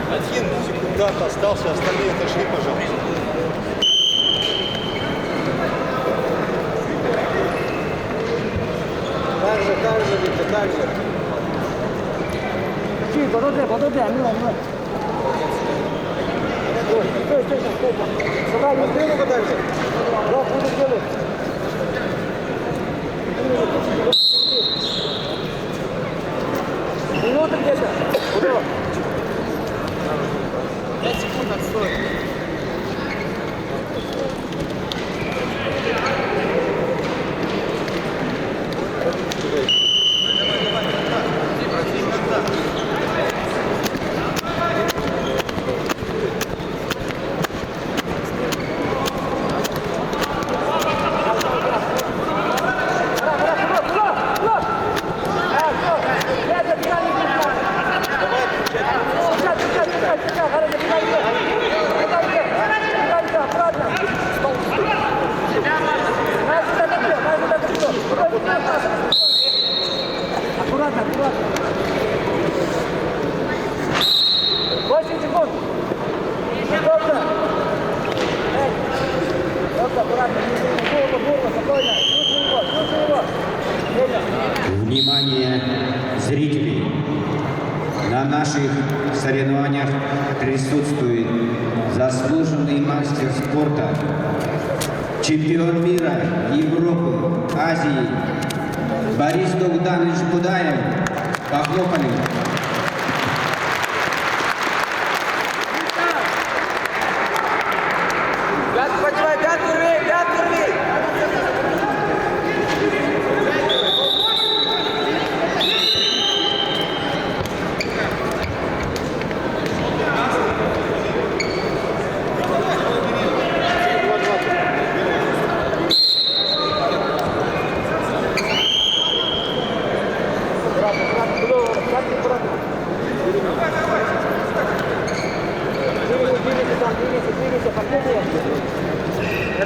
Один секундант остался, остальные отошли, пожалуйста. Так же, Витя, так же. Подожди, мимо. Стой. Сюда не сделай дальше. Да, буду делать. Минута где-то. Куда? 5 секунд отстой. Аккуратно. 8 секунд. Аккуратно. Спокойно. Слушай его. Внимание зрителей! На наших соревнованиях присутствует заслуженный мастер спорта, чемпион мира, Европы, Азии Борис Догданович Будаев. Похлопали.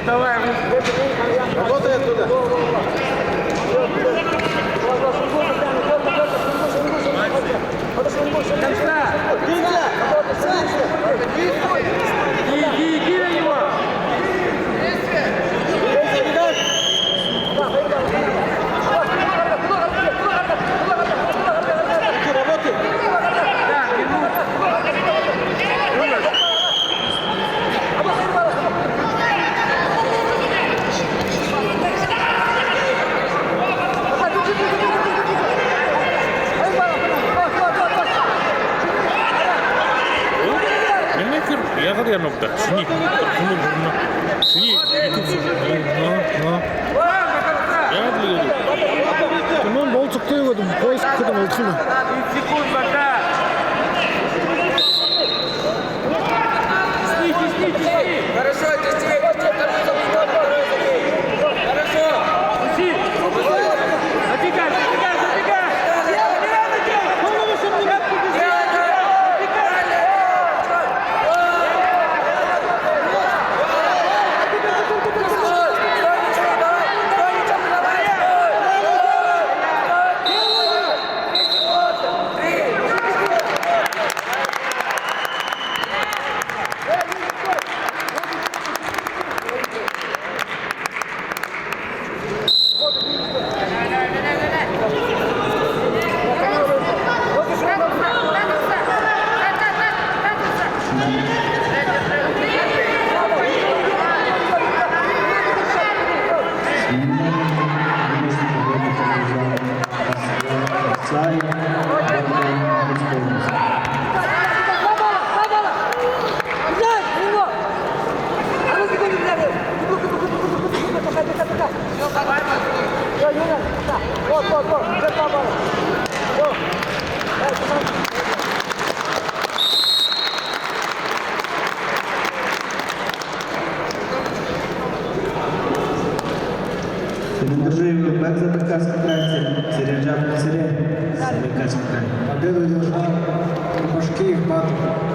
Давай, Работай оттуда. Иди на него! Яғыр янокта. Шини. Шини. Кімон бол çıktı ödüm. Polis kıdım olsun. Секунд, пока. Хорошо, детей, хорошо. Забегай. Командир Бек Забайкальский край, Середжа Пацаре, Забайкальский край. Победу держал Башкиев Батов.